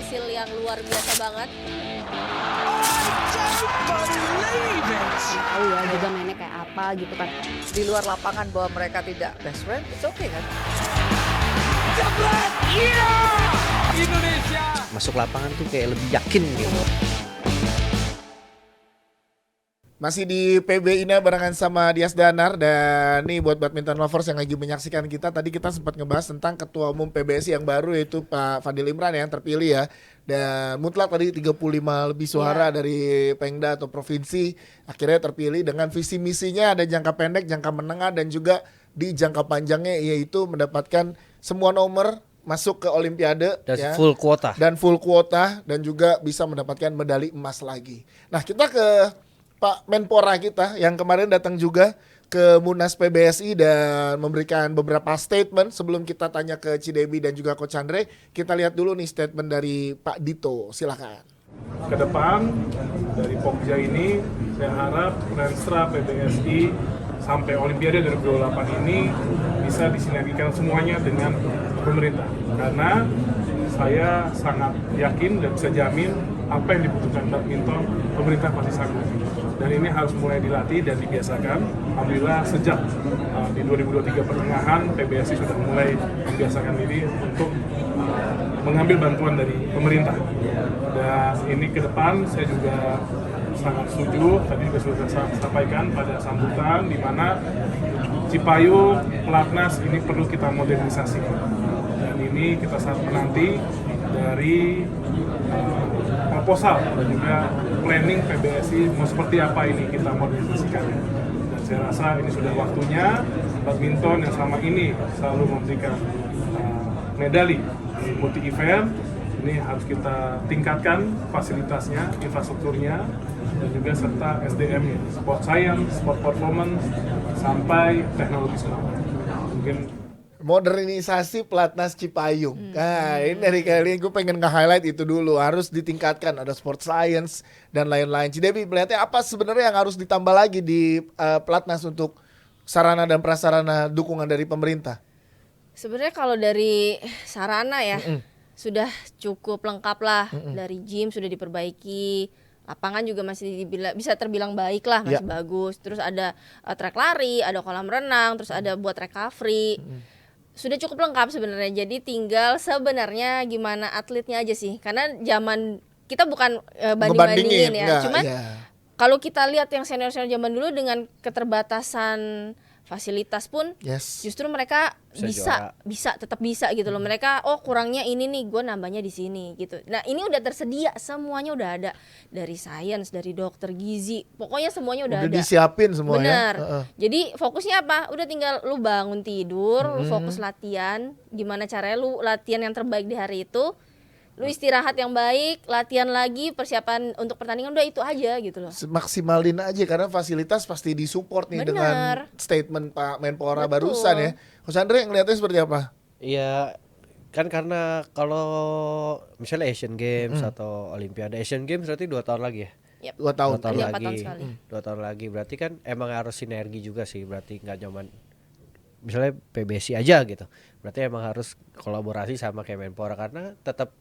hasil yang luar biasa banget. Tahu ya juga mainnya kayak apa gitu kan. Di luar lapangan bahwa mereka tidak best friend, it's okay kan? Indonesia Masuk lapangan tuh kayak lebih yakin gitu. Masih di PB Ina barengan sama Dias Danar. Dan nih buat badminton lovers yang lagi menyaksikan kita, tadi kita sempat ngebahas tentang Ketua Umum PBSI yang baru, yaitu Pak Fadil Imran yang terpilih ya. Dan mutlak tadi 35 lebih suara dari Pengda atau provinsi akhirnya terpilih dengan visi misinya ada jangka pendek, jangka menengah, dan juga di jangka panjangnya, yaitu mendapatkan semua nomor masuk ke Olimpiade Dan ya. full kuota. Dan full kuota, dan juga bisa mendapatkan medali emas lagi. Nah, kita ke Pak Menpora kita yang kemarin datang juga ke Munas PBSI dan memberikan beberapa statement. Sebelum kita tanya ke Cidebi dan juga Coach Andre, kita lihat dulu nih statement dari Pak Dito. Silakan. Ke depan dari Pokja ini saya harap Renstra PBSI sampai Olimpiade 2028 ini bisa disinergikan semuanya dengan pemerintah, karena saya sangat yakin dan bisa jamin apa yang dibutuhkan badminton pemerintah pasti sanggup, dan ini harus mulai dilatih dan dibiasakan. Alhamdulillah sejak di 2023 pertengahan PBSI sudah mulai membiasakan diri untuk mengambil bantuan dari pemerintah, dan ini ke depan saya juga sangat setuju. Tadi juga sudah saya sampaikan pada sambutan di mana Cipayung, Pelatnas ini perlu kita modernisasi, dan ini kita sangat menanti dari proposal dan juga planning PBSI mau seperti apa ini kita modernisasikan. Dan saya rasa ini sudah waktunya badminton yang selama ini selalu memberikan medali di multi event ini harus kita tingkatkan fasilitasnya, infrastrukturnya, dan juga serta SDM-nya, sport science, sport performance, sampai teknologi semua. Mungkin Modernisasi Pelatnas Cipayung. Nah, ini dari kali ini gue pengen nge-highlight itu dulu. Harus ditingkatkan, ada sport science dan lain-lain. Cidebi, melihatnya apa sebenarnya yang harus ditambah lagi di Pelatnas untuk sarana dan prasarana dukungan dari pemerintah? Sebenarnya kalau dari sarana ya sudah cukup lengkap lah. Dari gym sudah diperbaiki, lapangan juga masih bisa terbilang baik lah, masih bagus. Terus ada track lari, ada kolam renang, terus ada buat recovery. Sudah cukup lengkap sebenarnya. Jadi tinggal sebenarnya gimana atletnya aja sih. Karena zaman kita bukan banding-bandingin ya. Cuman kalau kita lihat yang senior-senior zaman dulu dengan keterbatasan fasilitas pun justru mereka tetap bisa gitu loh. Mereka kurangnya ini nih, gue nambahnya di sini gitu. Nah, ini udah tersedia, semuanya udah ada, dari sains, dari dokter gizi, pokoknya semuanya udah ada. Disiapin semuanya. Benar. Jadi fokusnya apa? Udah tinggal lu bangun tidur, lu fokus latihan, gimana caranya lu latihan yang terbaik di hari itu. Lu istirahat yang baik, latihan lagi, persiapan untuk pertandingan, udah itu aja gitu loh. Maksimalin aja karena fasilitas pasti disupport nih. Dengan statement Pak Menpora barusan ya. Coach Andre ngeliatnya seperti apa? Iya, kan karena kalau misalnya Asian Games atau Olimpiade, Asian Games berarti 2 tahun lagi ya? 2 tahun. 2 tahun Iya, 4 lagi. tahun sekali. 2 tahun lagi berarti kan emang harus sinergi juga sih, berarti nggak cuman misalnya PBSI aja gitu. Berarti emang harus kolaborasi sama Kemenpora, karena tetap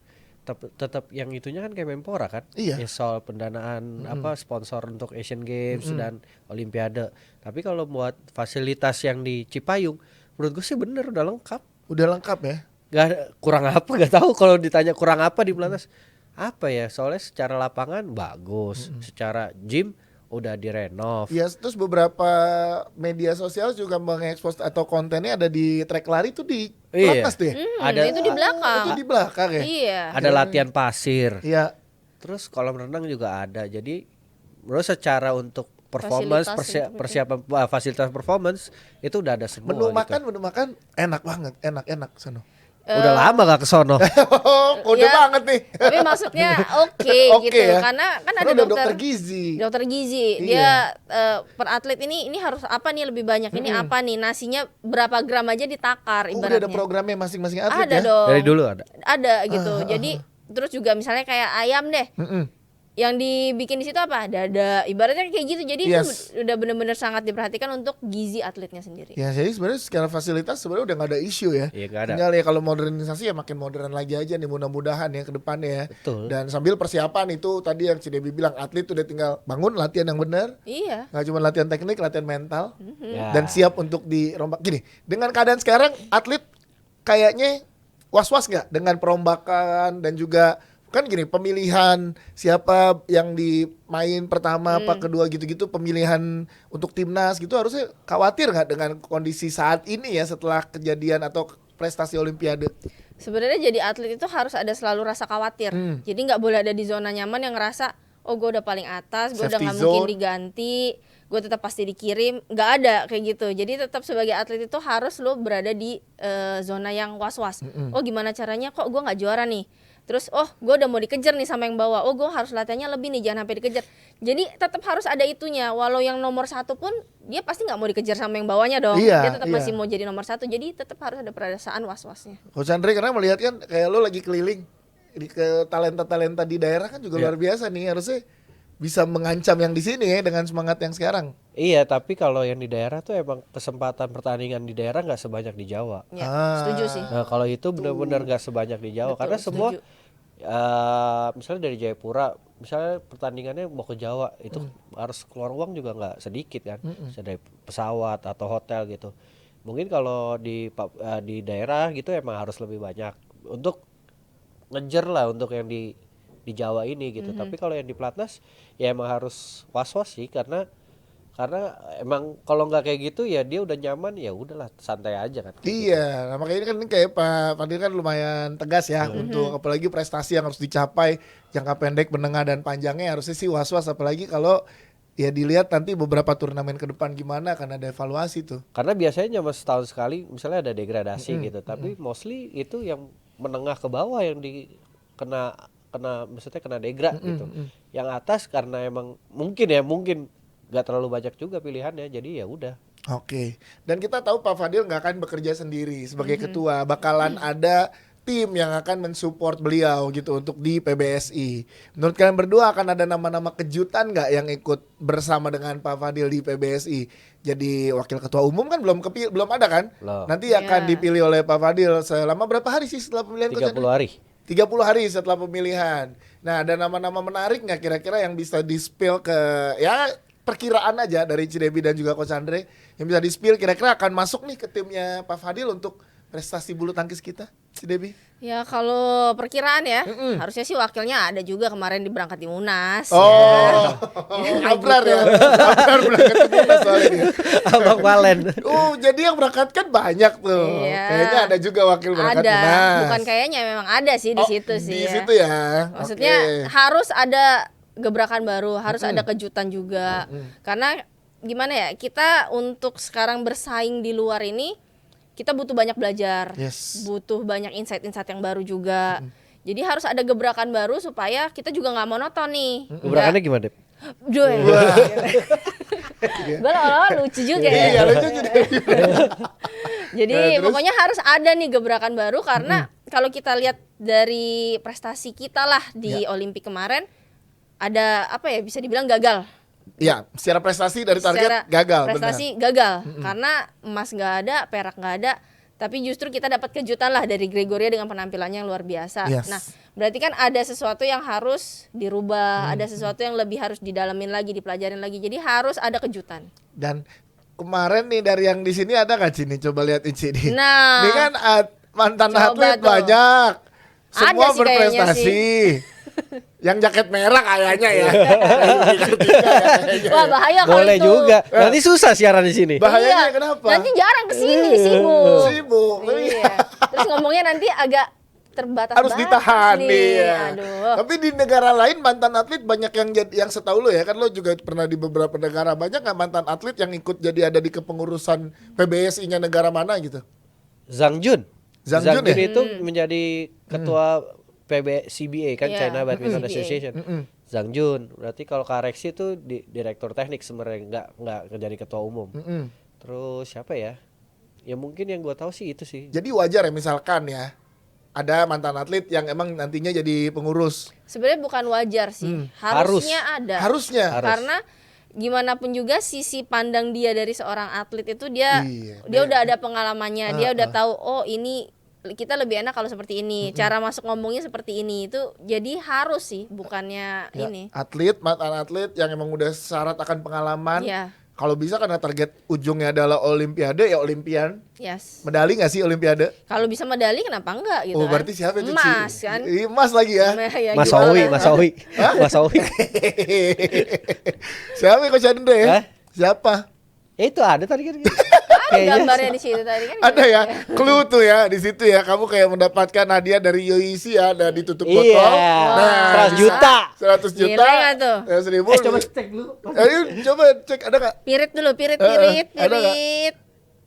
yang itunya kan Kemenpora kan. Iya. Ya, soal pendanaan sponsor untuk Asian Games dan Olimpiade. Tapi kalau buat fasilitas yang di Cipayung, menurut gue sih bener udah lengkap. Udah lengkap ya? Gak kurang apa, gak tahu kalau ditanya kurang apa di Pelatnas. Apa ya? Soalnya secara lapangan bagus, secara gym udah direnov. Iya, terus beberapa media sosial juga mengekspos atau kontennya ada di track lari tuh di Pelatnas tuh ya? Ada itu di belakang. Itu di belakang ya? Iya. Ada latihan pasir. Iya. Terus kolam renang juga ada. Jadi menurut secara untuk performance, persiapan fasilitas performance itu udah ada semua. Menu gitu. makan enak banget, enak sono. Udah lama gak kesono. Kode banget nih. Tapi maksudnya oke gitu ya? Karena kan ada dokter gizi. Dokter gizi. Dia per atlet ini harus apa nih lebih banyak, ini apa nih, nasinya berapa gram aja ditakar ibaratnya. Udah ada programnya masing-masing atlet ada ya? dong. Dari dulu ada. Ada gitu. Jadi terus juga misalnya kayak ayam deh. yang dibikin di situ apa? Dada, ibaratnya kayak gitu. Jadi Yes. itu udah bener-bener sangat diperhatikan untuk gizi atletnya sendiri. Ya jadi sebenarnya secara fasilitas sebenarnya udah nggak ada isu ya. Iya, nggak ada. Tinggal ya kalau modernisasi ya makin modern lagi aja nih mudah-mudahan ya ke depannya ya. Betul. Dan sambil persiapan itu tadi yang Cidebi bilang atlet udah tinggal bangun latihan yang benar. Iya. Nggak cuma latihan teknik, latihan mental. Ya. Dan siap untuk dirombak. Gini, dengan keadaan sekarang atlet kayaknya was-was nggak dengan perombakan dan juga kan gini pemilihan siapa yang dimain pertama apa kedua gitu-gitu pemilihan untuk timnas gitu harusnya khawatir nggak dengan kondisi saat ini ya setelah kejadian atau prestasi Olimpiade. Sebenarnya jadi atlet itu harus ada selalu rasa khawatir. Jadi nggak boleh ada di zona nyaman yang ngerasa oh gue udah paling atas, gue udah Safety nggak mungkin zone. diganti, gue tetap pasti dikirim. Nggak ada kayak gitu. Jadi tetap sebagai atlet itu harus lo berada di zona yang was-was. Oh gimana caranya? Kok gue nggak juara nih? Terus oh gue udah mau dikejar nih sama yang bawah. Oh gue harus latihannya lebih nih, jangan sampai dikejar. Jadi tetap harus ada itunya. Walau yang nomor 1 pun dia pasti nggak mau dikejar sama yang bawahnya dong. Iya, Dia tetap iya. masih mau jadi nomor 1. Jadi tetap harus ada perasaan was-wasnya. Coach Andre karena melihat kan kayak lo lagi keliling ke talenta-talenta di daerah kan juga luar biasa nih harusnya bisa mengancam yang di sini ya dengan semangat yang sekarang. Iya, tapi kalau yang di daerah tuh emang kesempatan pertandingan di daerah nggak sebanyak di Jawa. Ya, Ah. setuju sih. Nah, kalau itu benar-benar nggak sebanyak di Jawa Betul, karena semua setuju. misalnya dari Jayapura, misalnya pertandingannya mau ke Jawa itu harus keluar uang juga nggak sedikit kan, misalnya dari pesawat atau hotel gitu. Mungkin kalau di daerah gitu emang harus lebih banyak untuk ngejar lah untuk yang di Jawa ini gitu. Tapi kalau yang di Platnas ya emang harus was-was sih karena emang kalau nggak kayak gitu ya dia udah nyaman ya udahlah santai aja kan. Iya, nah makanya ini kan kayak Pak Fadil kan lumayan tegas ya untuk apalagi prestasi yang harus dicapai jangka pendek, menengah dan panjangnya harusnya sih was-was apalagi kalau ya dilihat nanti beberapa turnamen ke depan gimana kan ada evaluasi tuh. Karena biasanya cuma setahun sekali misalnya ada degradasi gitu, tapi mostly itu yang menengah ke bawah yang maksudnya kena degra gitu. Yang atas karena emang mungkin nggak terlalu banyak juga pilihannya, jadi ya udah. Oke. Dan kita tahu Pak Fadil nggak akan bekerja sendiri sebagai ketua, bakalan ada tim yang akan mensupport beliau gitu untuk di PBSI. Menurut kalian berdua akan ada nama-nama kejutan nggak yang ikut bersama dengan Pak Fadil di PBSI? Jadi wakil ketua umum kan belum ada kan? Belum. Nanti akan Ya. dipilih oleh Pak Fadil selama berapa hari sih setelah pemilihan? 30 hari. 30 hari setelah pemilihan. Nah, ada nama-nama menarik nggak kira-kira yang bisa di-spill ke ya perkiraan aja dari Cidebi dan juga Coach Andre yang bisa di-spill kira-kira akan masuk nih ke timnya Pak Fadil untuk prestasi bulu tangkis kita, Cidebi? Ya kalau perkiraan ya, harusnya sih wakilnya ada juga kemarin diberangkat di Munas. Oh, Ya, Abrar gitu. ya. Abrar berangkat ke Munas soalnya. Abang Valen. Jadi yang berangkat kan banyak tuh. Iya. Kayaknya ada juga wakil berangkat Ada, Munas. bukan kayaknya memang ada sih di situ sih. Di ya. situ ya. Maksudnya Oke. harus ada gebrakan baru, harus ada kejutan juga. Karena gimana ya, kita untuk sekarang bersaing di luar ini, kita butuh banyak belajar, Yes. butuh banyak insight-insight yang baru juga. Jadi harus ada gebrakan baru supaya kita juga nggak monoton nih. Gebrakannya gimana, Dep? Duh, gue lucu juga ya. Iya, lucu juga. Jadi Nah, terus? pokoknya harus ada nih gebrakan baru karena kalau kita lihat dari prestasi kita lah di Olimpik kemarin ada apa ya bisa dibilang gagal. Ya, secara prestasi dari target Secara gagal. prestasi gagal karena emas nggak ada, perak nggak ada. Tapi justru kita dapat kejutan lah dari Gregoria dengan penampilannya yang luar biasa. Yes. Nah, berarti kan ada sesuatu yang harus dirubah, ada sesuatu yang lebih harus didalamin lagi, dipelajarin lagi. Jadi harus ada kejutan. Dan kemarin nih dari yang di sini ada nggak Cini? Coba lihat Cini. Nah, Ini kan mantan coba atlet tuh. banyak. Semua Ada sih kayaknya berprestasi. Yang jaket merah kayaknya ya. wah bahaya kalau Boleh itu. juga. Nanti susah siaran di sini. Bahayanya Iya, kenapa? Nanti jarang kesini sibuk. Sibuk. Iya. Terus ngomongnya nanti agak terbatas. Harus ditahan nih. Ya. Aduh. Tapi di negara lain mantan atlet banyak yang setahu lo ya kan lo juga pernah di beberapa negara banyak nggak mantan atlet yang ikut jadi ada di kepengurusan PBSI-nya negara mana gitu? Zhang Jun. Zhang Jun ya? itu menjadi ketua CBA kan, Iya, China Badminton CBA. Association. Zhang Jun. Berarti kalau Kareksi itu direktur teknik sebenarnya nggak jadi ketua umum. Terus siapa ya? Ya mungkin yang gue tahu sih itu sih. Jadi wajar ya misalkan ya ada mantan atlet yang emang nantinya jadi pengurus. Sebenarnya bukan wajar sih, Harus. harusnya ada. Harusnya. Karena gimana pun juga sisi pandang dia dari seorang atlet itu dia Iya, udah ada pengalamannya, dia udah tahu oh ini kita lebih enak kalau seperti ini, cara masuk ngomongnya seperti ini, itu jadi harus sih, bukannya Ya, ini. atlet, mantan atlet yang emang udah syarat akan pengalaman. Iya. Kalau bisa karena target ujungnya adalah olimpiade ya olimpian. Yes. Medali nggak sih olimpiade? Kalau bisa medali kenapa enggak gitu Oh, kan? berarti siapa itu? Ci? Emas kan? Emas lagi ya. Ya, Mas gimana? Owi, Mas Owi. Mas Owi. Siapa Coach Andre ya? Hah? Siapa? Ya itu ada tadi kan. Ada gambarnya di situ tadi kan. Ada ya, clue tuh ya di situ ya. Kamu kayak mendapatkan hadiah dari Yoisi ya, ada ditutup botol. Iya. 100 juta. 100 juta. Nilai nggak tuh? Ya, 1000. Coba cek dulu. Ayo coba cek ada nggak? Pirit dulu, pirit, ada nggak? pirit.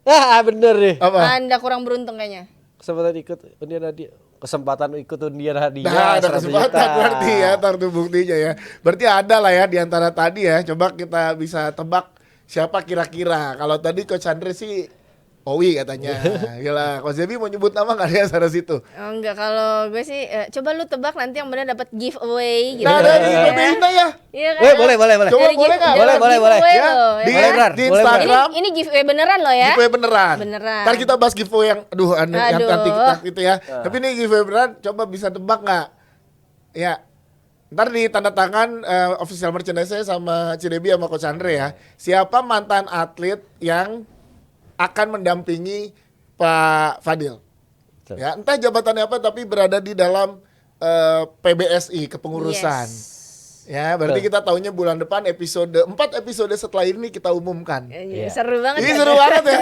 Ah, bener deh. Apa? Anda kurang beruntung kayaknya. Kesempatan ikut undian hadiah. Kesempatan ikut undian hadiah. Nah, ada 100 kesempatan juta. berarti ya, kartu buktinya ya. Berarti ada lah ya di antara tadi ya. Coba kita bisa tebak siapa kira-kira. Kalau tadi Coach Andre sih Owi katanya. Gila, Coach Debbie mau nyebut nama nggak dia sana situ? Oh, enggak, kalau gue sih coba lu tebak nanti yang benar dapat giveaway gitu. Nah, ada di Ya. PBINA ya. Iya kan? Boleh. Coba Dari boleh nggak? Boleh, boleh, boleh. giveaway Ya, loh, di, ya. Boleh, Bran. di Boleh, Bran. Instagram. Ini giveaway beneran loh ya. Giveaway beneran. Beneran. Ntar kita bahas giveaway yang yang Aduh. nanti kita itu ya. Tapi ini giveaway beneran, coba bisa tebak nggak? Ya. Ntar di tanda tangan official merchandise saya sama Cidebi sama Coach Andre ya. Siapa mantan atlet yang akan mendampingi Pak Fadil? Betul. Ya, entah jabatannya apa tapi berada di dalam PBSI kepengurusan. Yes. Ya, berarti kita tahunya bulan depan 4 episode setelah ini kita umumkan. Iya, seru banget. Ini kan? seru banget ya.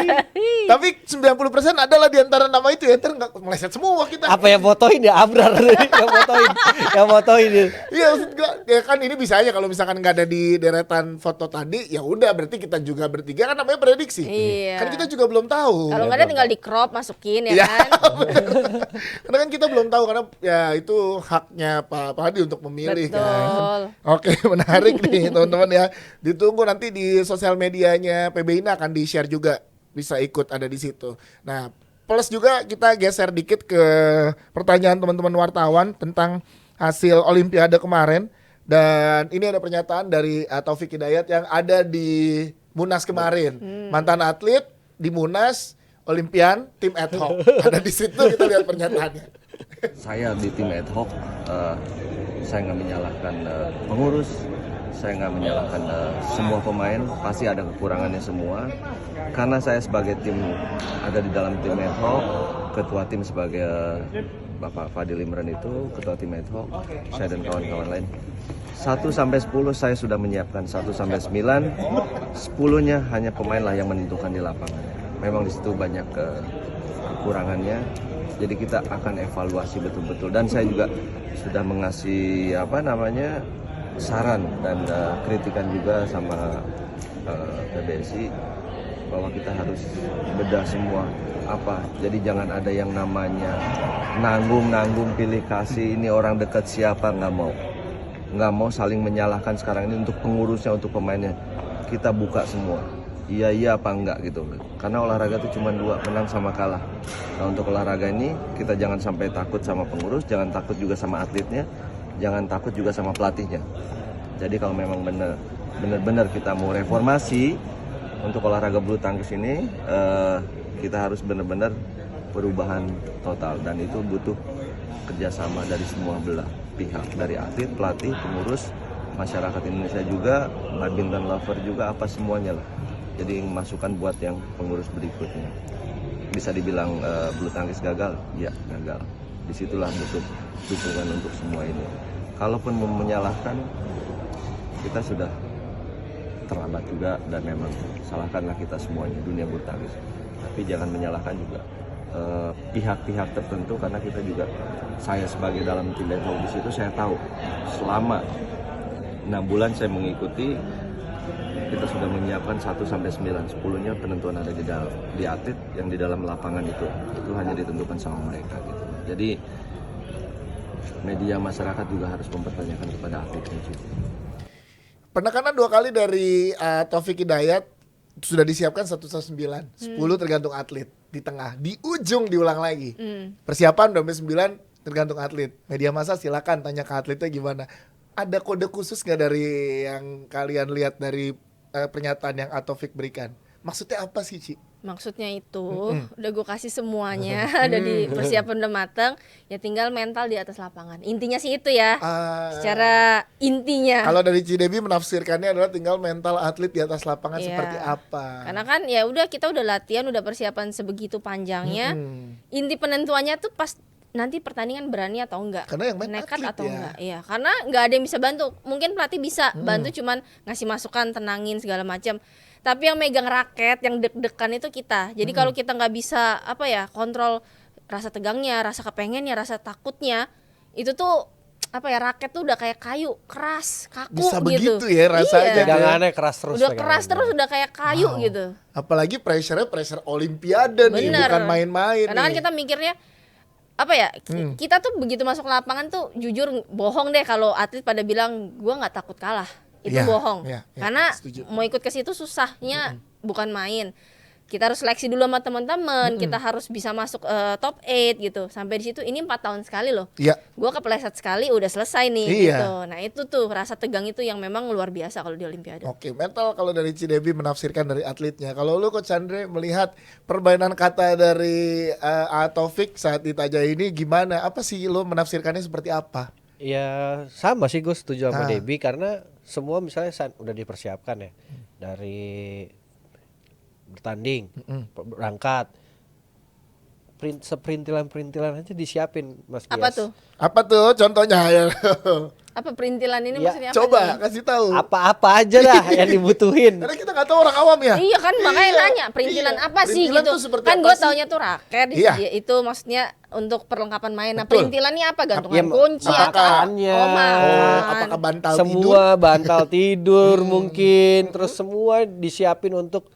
Tapi 90% adalah di antara nama itu ya. Ntar nggak meleset semua kita. Apa yang fotoin ya Abrar yang fotoin dia. Iya, maksud gua, ya kan ini bisa aja kalau misalkan nggak ada di deretan foto tadi, ya udah berarti kita juga bertiga kan namanya prediksi. Iya. Kan kita juga belum tahu. Kalau nggak ada tinggal di crop masukin ya Iya. kan. Karena kan kita belum tahu karena ya itu haknya Pak Hadi untuk memilih Betul. kan. Oke, menarik nih teman-teman ya. Ditunggu nanti di sosial medianya PBINA akan di-share juga. Bisa ikut ada di situ. Nah, plus juga kita geser dikit ke pertanyaan teman-teman wartawan tentang hasil Olimpiade kemarin. Dan ini ada pernyataan dari Taufik Hidayat yang ada di Munas kemarin. Mantan atlet di Munas, Olimpian, tim ad hoc. Ada di situ, kita lihat pernyataannya. Saya di tim ad hoc, saya nggak menyalahkan pengurus, saya nggak menyalahkan semua pemain, pasti ada kekurangannya semua. Karena saya sebagai tim ada di dalam tim ad hoc, ketua tim sebagai Bapak Fadil Imran itu ketua tim ad hoc, saya dan kawan-kawan lain. 1 sampai 10 saya sudah menyiapkan 1 sampai 9, 10-nya hanya pemain lah yang menentukan di lapangan. Memang di situ banyak kekurangannya. Jadi kita akan evaluasi betul-betul dan saya juga sudah mengasih saran dan kritikan juga sama PBSI bahwa kita harus bedah semua jadi jangan ada yang namanya nanggung pilih kasih ini orang dekat siapa, nggak mau saling menyalahkan sekarang ini untuk pengurusnya, untuk pemainnya. Kita buka semua iya apa enggak gitu, karena olahraga itu cuma 2, menang sama kalah. Nah untuk olahraga ini kita jangan sampai takut sama pengurus, jangan takut juga sama atletnya, jangan takut juga sama pelatihnya. Jadi kalau memang benar-benar kita mau reformasi untuk olahraga bulu tangkis ini, kita harus benar-benar perubahan total dan itu butuh kerjasama dari semua belah pihak, dari atlet, pelatih, pengurus, masyarakat Indonesia juga, badminton lover juga, apa semuanya lah. Jadi masukan buat yang pengurus berikutnya. Bisa dibilang bulu tangkis gagal, ya gagal. Disitulah butuh dukungan untuk semua ini. Kalaupun mau menyalahkan, kita sudah terlambat juga dan memang salahkanlah kita semuanya, dunia bulu tangkis. Tapi jangan menyalahkan juga pihak-pihak tertentu karena kita juga, saya sebagai dalam tim ad hoc di situ saya tahu selama 6 bulan saya mengikuti, kita sudah menyiapkan 1 sampai 9, 10-nya penentuan ada di atlet yang di dalam lapangan itu hanya ditentukan sama mereka gitu. Jadi media masyarakat juga harus mempertanyakan kepada atletnya juga. Penekanan 2 kali dari Taufik Hidayat sudah disiapkan 1 sampai 9, 10 tergantung atlet. di tengah, di ujung diulang lagi. Persiapan 2009 tergantung atlet. Media massa silakan tanya ke atletnya gimana. Ada kode khusus nggak dari yang kalian lihat dari pernyataan yang Atovik berikan? Maksudnya apa sih, Ci? Maksudnya itu udah gue kasih semuanya, udah di persiapan udah mateng, ya tinggal mental di atas lapangan. Intinya sih itu ya. Secara intinya. Kalau dari Cidebi menafsirkannya adalah tinggal mental atlet di atas lapangan Iya. seperti apa. Karena kan ya udah kita udah latihan, udah persiapan sebegitu panjangnya. Inti penentuannya tuh pas nanti pertandingan berani atau enggak, Karena yang main nekat atlet atau ya. enggak. Iya, karena nggak ada yang bisa bantu. Mungkin pelatih bisa bantu cuman ngasih masukan, tenangin segala macam. Tapi yang megang raket, yang deg-degan itu kita. Jadi kalau kita nggak bisa kontrol rasa tegangnya, rasa kepengennya, rasa takutnya, itu tuh raket tuh udah kayak kayu, keras, kaku Bisa gitu. begitu ya rasanya. Iya. Pegangannya keras terus. Udah keras terus, udah kayak kayu gitu. Apalagi pressure olimpiade nih, Bener. bukan main-main Karena kan nih. kita mikirnya kita tuh begitu masuk lapangan tuh jujur bohong deh kalau atlet pada bilang gua nggak takut kalah, itu Iya, bohong. iya, Karena setuju. mau ikut ke situ susahnya bukan main. Kita harus seleksi dulu sama teman-teman, kita harus bisa masuk top 8 gitu. Sampai di situ ini 4 tahun sekali loh. Iya. Gua kepleset sekali udah selesai nih Iya. gitu. Nah, itu tuh rasa tegang itu yang memang luar biasa kalau di olimpiade. Oke, mental kalau dari Cidebi menafsirkan dari atletnya. Kalau lu Coach Andre melihat permainan kata dari Atovik saat ditanya ini gimana? Apa sih lu menafsirkannya seperti apa? Ya sama sih gue setuju sama Ah. Debbie karena semua misalnya udah dipersiapkan ya dari bertanding, berangkat, seperintilan-perintilan aja disiapin Mas Apa Dias. tuh? Apa tuh contohnya ya? Apa perintilan ini Ya, maksudnya apa Coba nih? kasih tahu. Apa-apa aja lah yang dibutuhin. Karena kita nggak tahu orang awam ya. Iya kan makanya Iya, nanya perintilan iya. apa sih Perintilan gitu. tuh seperti Kan apa gue sih? taunya tuh raket Iya. itu maksudnya untuk perlengkapan main. Nah, Betul. perintilannya apa? Gantungan Ya, kunci atau makannya. Oh, makan. Apakah bantal tidur? Semua bantal tidur mungkin, terus semua disiapin untuk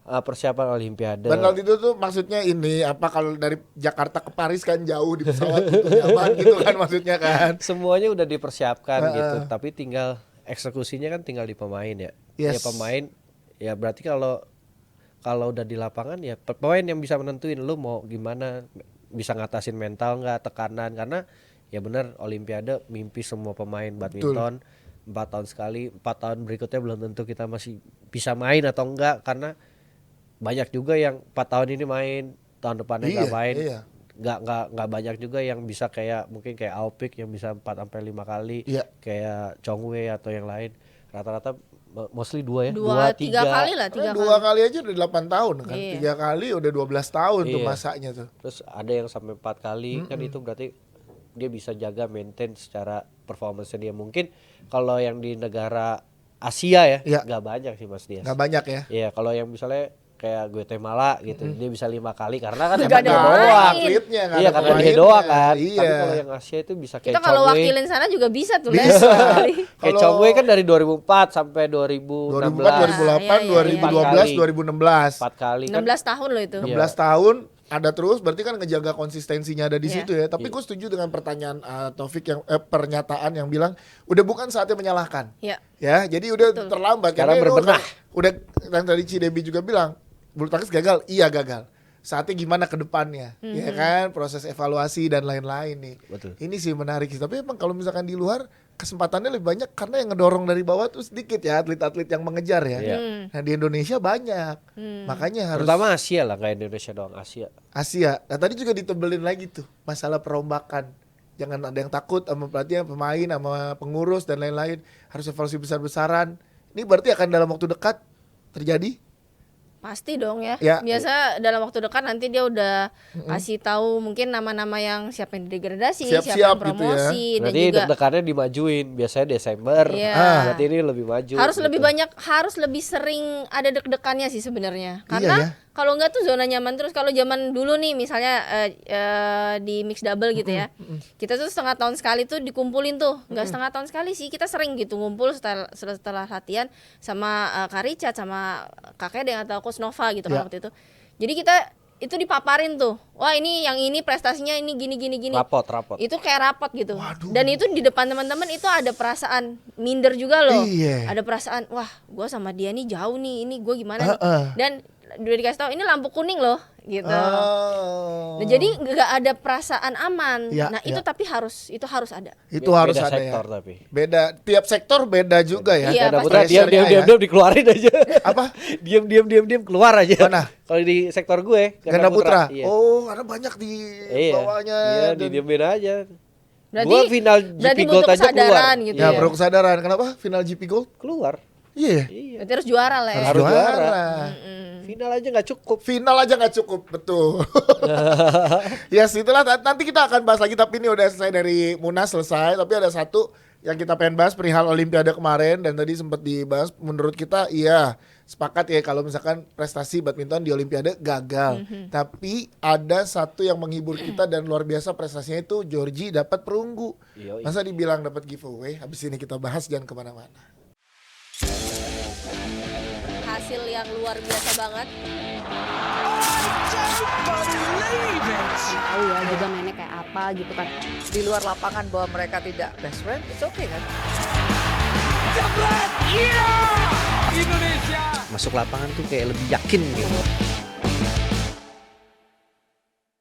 persiapan olimpiade. Bantal tidur tuh maksudnya ini apa kalau dari Jakarta ke Paris kan jauh di pesawat gitu nyaman gitu kan maksudnya kan. Semuanya udah dipersiapkan gitu, tapi tinggal eksekusinya kan tinggal di pemain ya. Yes. Ya pemain ya berarti kalau udah di lapangan ya pemain yang bisa menentuin lu mau gimana, bisa ngatasin mental nggak, tekanan, karena ya benar olimpiade mimpi semua pemain badminton 4 tahun sekali, 4 tahun berikutnya belum tentu kita masih bisa main atau enggak, karena banyak juga yang 4 tahun ini main, tahun depannya nggak main. Iya. Nggak banyak juga yang bisa kayak mungkin kayak Alpik yang bisa 4 sampai 5 kali, Iya. kayak Chongwei atau yang lain. Rata-rata mostly 2 ya. 2-3 kali lah, 3 kali. 2 kali aja udah 8 tahun kan. Iya. 3 kali udah 12 tahun tuh Iya. masanya tuh. Terus ada yang sampai 4 kali, kan itu berarti dia bisa jaga maintain secara performance dia. Mungkin kalau yang di negara Asia ya Iya. nggak banyak sih Mas Dias. Nggak banyak ya. Iya, kalau yang misalnya kayak Guatemala gitu, dia bisa 5 kali karena kan Nggak emang ada dia main. doang. Atletnya nggak Iya, ada karena dia pemainnya. doang kan. Iya. Tapi kalau yang Asia itu bisa kayak Kita kalau Chongwei. wakilin sana juga bisa tuh Les. Bisa. Kayak Kalau- Chongwei kan dari 2004 sampai 2016. 2004, 2008, Iya, iya, 2012, iya. 2016. 4 kali kan. 16 tahun loh itu. 16 tahun ada terus berarti kan ngejaga konsistensinya ada di Iya. situ ya. Tapi gue setuju dengan pertanyaan Taufik yang pernyataan yang bilang udah bukan saatnya menyalahkan. Iya. Ya, jadi udah terlambat Sekarang karena lu berbenah. udah dan tadi Cidebi juga bilang bulu tangkis gagal, iya gagal. Saatnya gimana ke depannya, ya kan? Proses evaluasi dan lain-lain nih. Betul. Ini sih menarik sih. Tapi emang kalau misalkan di luar kesempatannya lebih banyak karena yang ngedorong dari bawah tuh sedikit ya atlet-atlet yang mengejar ya. Iya. Nah di Indonesia banyak, makanya harus Terutama Asia lah, kayak Indonesia doang, Asia. Asia. Nah tadi juga ditebelin lagi tuh masalah perombakan. Jangan ada yang takut sama pelatih, pemain, sama pengurus dan lain-lain. Harus evaluasi besar-besaran. Ini berarti akan dalam waktu dekat terjadi. Pasti dong ya. Ya. Biasa dalam waktu dekat nanti dia udah kasih tahu mungkin nama-nama yang siapa yang degradasi, Siap-siap siapa yang gitu ya. promosi dan Berarti juga deg-degannya dimajuin, biasanya Desember. Iya. Berarti ini lebih maju. harus gitu. lebih banyak, harus lebih sering ada deg-degannya sih sebenarnya. Karena ya. kalau enggak tuh zona nyaman terus. Kalau zaman dulu nih misalnya di mix double gitu ya. Kita tuh setengah tahun sekali tuh dikumpulin tuh. Enggak setengah tahun sekali sih, kita sering gitu ngumpul setelah latihan sama Kak Richard sama Kak Kedeng atau Coach Nova gitu Ya. kan waktu itu. Jadi kita itu dipaparin tuh. Wah, ini yang ini prestasinya ini gini. Rapot. Itu kayak rapot gitu. Dan itu di depan teman-teman itu ada perasaan minder juga loh. Iya. Ada perasaan, wah, gue sama dia nih jauh nih, ini gue gimana nih. Heeh. Dan udah dikasih tahu ini lampu kuning loh. gitu. Oh. Nah, jadi nggak ada perasaan aman. Ya, Nah itu ya. tapi harus ada. Itu harus Beda ada sektor ya. tapi. Beda, tiap sektor beda juga ya. Iya, Ganda pasti. putra Pressure-nya diam dikeluarin aja. Apa? diam keluar aja. Mana? Kalau di sektor gue Ganda putra. Iya. Oh, karena banyak di Iya. bawahnya. Iya, dan- diam aja. Berarti Gua final berarti GP Gold butuh aja keluar. kesadaran gitu Ya, ya. bro kesadaran. Kenapa? Final GP Gold? Keluar. Iya. Iya. Berarti harus juara lah ya. Harus juara. Final aja nggak cukup. Final aja nggak cukup, betul. Yes, itulah nanti kita akan bahas lagi, tapi ini udah selesai dari Munas selesai, tapi ada satu yang kita pengen bahas perihal Olimpiade kemarin dan tadi sempat dibahas. Menurut kita iya sepakat ya kalau misalkan prestasi badminton di Olimpiade gagal. Tapi ada satu yang menghibur kita dan luar biasa prestasinya itu Georgie dapat perunggu. Yoi. Masa dibilang dapat giveaway? Habis ini kita bahas, jangan kemana-mana. Hasil yang luar biasa banget. Tahu ya juga mainnya kayak apa gitu kan. Di luar lapangan bahwa mereka tidak best friend, it's okay kan? Masuk lapangan tuh kayak lebih yakin gitu.